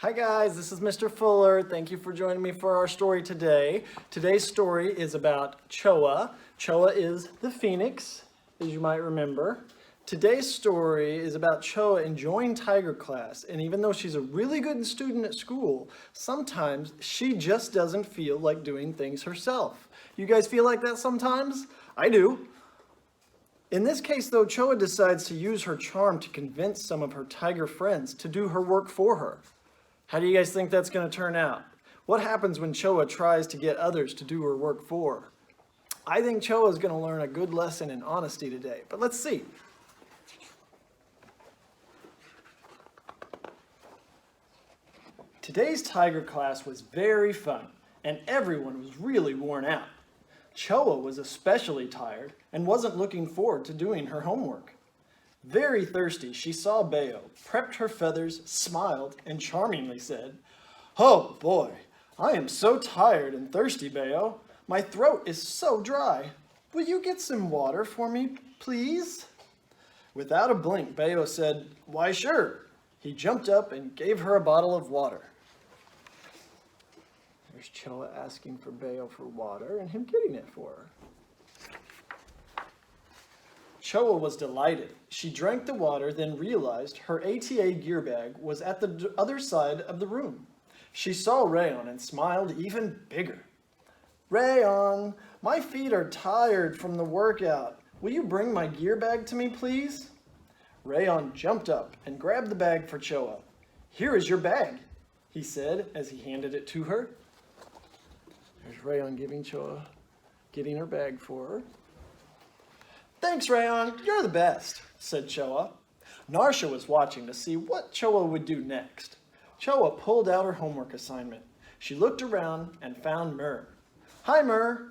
Hi guys, this is Mr. Fuller. Thank you for joining me for our story today. Today's story is about CHOA. CHOA is the phoenix, as you might remember. Today's story is about CHOA enjoying tiger class, and even though she's a really good student at school, sometimes she just doesn't feel like doing things herself. You guys feel like that sometimes? I do. In this case, though, CHOA decides to use her charm to convince some of her tiger friends to do her work for her. How do you guys think that's going to turn out? What happens when CHOA tries to get others to do her work for her? I think CHOA is going to learn a good lesson in honesty today, but let's see. Today's tiger class was very fun, and everyone was really worn out. CHOA was especially tired and wasn't looking forward to doing her homework. Very thirsty, she saw Bayo, prepped her feathers, smiled, and charmingly said, "Oh boy, I am so tired and thirsty, Bayo. My throat is so dry. Will you get some water for me, please?" Without a blink, Bayo said, "Why, sure." He jumped up and gave her a bottle of water. There's CHOA asking for Bayo for water and him getting it for her. CHOA was delighted. She drank the water, then realized her ATA gear bag was at the other side of the room. She saw Rayon and smiled even bigger. "Rayon, my feet are tired from the workout. Will you bring my gear bag to me, please?" Rayon jumped up and grabbed the bag for CHOA. "Here is your bag," he said as he handed it to her. There's Rayon giving CHOA, getting her bag for her. "Thanks, Rayon, you're the best," said CHOA. Narsha was watching to see what CHOA would do next. CHOA pulled out her homework assignment. She looked around and found Myrrh. "Hi, Myrrh.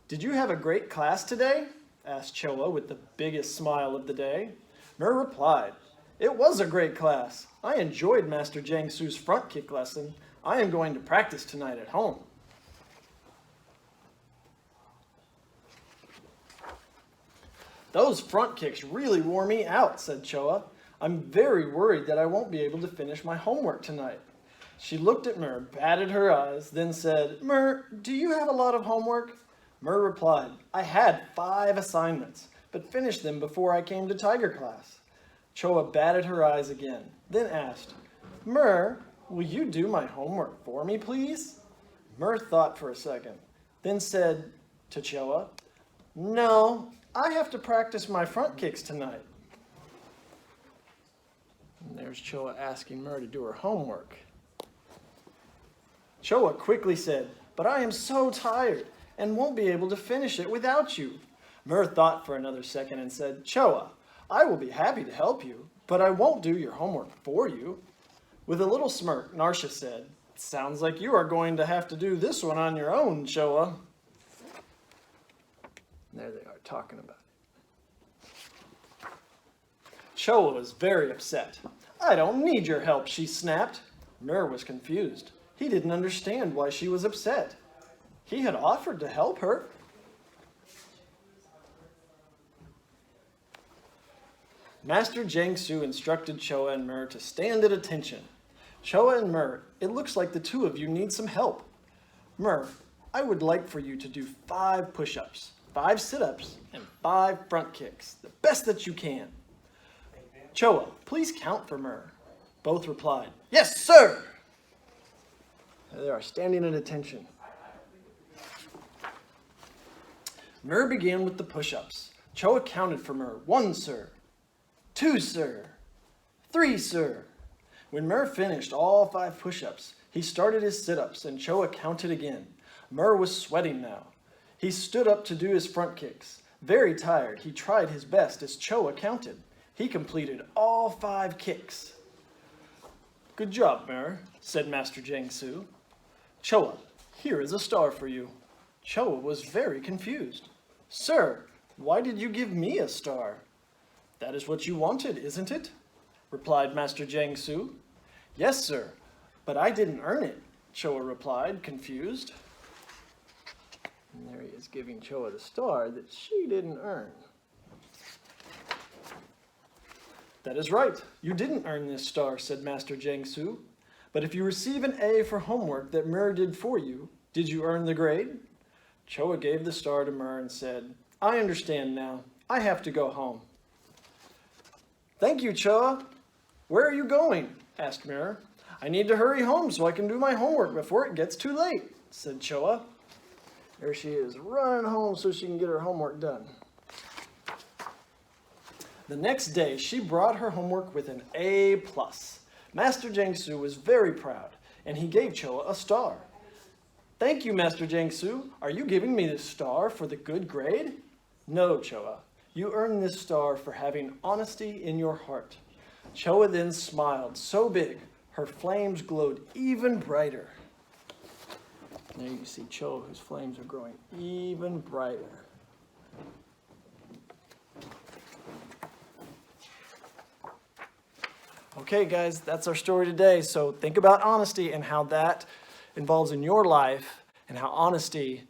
Did you have a great class today?" asked CHOA with the biggest smile of the day. Myrrh replied, "It was a great class. I enjoyed Master Jiangsu's front kick lesson. I am going to practice tonight at home." "Those front kicks really wore me out," said CHOA. "I'm very worried that I won't be able to finish my homework tonight." She looked at Myrrh, batted her eyes, then said, "Myrrh, do you have a lot of homework?" Myrrh replied, "I had 5 assignments, but finished them before I came to tiger class." CHOA batted her eyes again, then asked, "Myrrh, will you do my homework for me, please?" Myrrh thought for a second, then said to CHOA, "No, I have to practice my front kicks tonight." And there's CHOA asking Myrrh to do her homework. CHOA quickly said, "But I am so tired and won't be able to finish it without you." Myrrh thought for another second and said, "CHOA, I will be happy to help you, but I won't do your homework for you." With a little smirk, Narsha said, "Sounds like you are going to have to do this one on your own, CHOA." And there they are talking about it. CHOA was very upset. "I don't need your help," she snapped. Myrrh was confused. He didn't understand why she was upset. He had offered to help her. Master Jiangsu instructed CHOA and Myrrh to stand at attention. "CHOA and Myrrh, it looks like the two of you need some help. Myrrh, I would like for you to do 5 push-ups, 5 sit-ups, and 5 front kicks, the best that you can." "CHOA, please count for Myrrh." Both replied, "Yes, sir." They are standing at attention. Myrrh began with the push-ups. CHOA counted for Myrrh. 1, sir. 2, sir. 3, sir. When Myrrh finished all 5 push-ups, he started his sit-ups and CHOA counted again. Myrrh was sweating now. He stood up to do his front kicks. Very tired, he tried his best as CHOA counted. He completed all 5 kicks. "Good job, Myrrh," said Master Jiangsu. "CHOA, here is a star for you." CHOA was very confused. "Sir, why did you give me a star?" "That is what you wanted, isn't it?" replied Master Jiangsu. "Yes, sir, but I didn't earn it," CHOA replied, confused. And there he is giving CHOA the star that she didn't earn. "That is right. You didn't earn this star," said Master Jiangsu. But if you receive an A for homework that Myrrh did for you, did you earn the grade? CHOA gave the star to Myrrh and said, I understand now. I have to go home. Thank you, CHOA. Where are you going? Asked Myrrh. I need to hurry home so I can do my homework before it gets too late, said CHOA. There she is, running home so she can get her homework done. The next day, she brought her homework with an A+. Master Jiangsu was very proud, and he gave CHOA a star. Thank you, Master Jiangsu. Are you giving me this star for the good grade? No, CHOA. You earned this star for having honesty in your heart. CHOA then smiled so big, her flames glowed even brighter. There you see CHOA, whose flames are growing even brighter. Okay, guys, that's our story today. So think about honesty and how that involves in your life and how honesty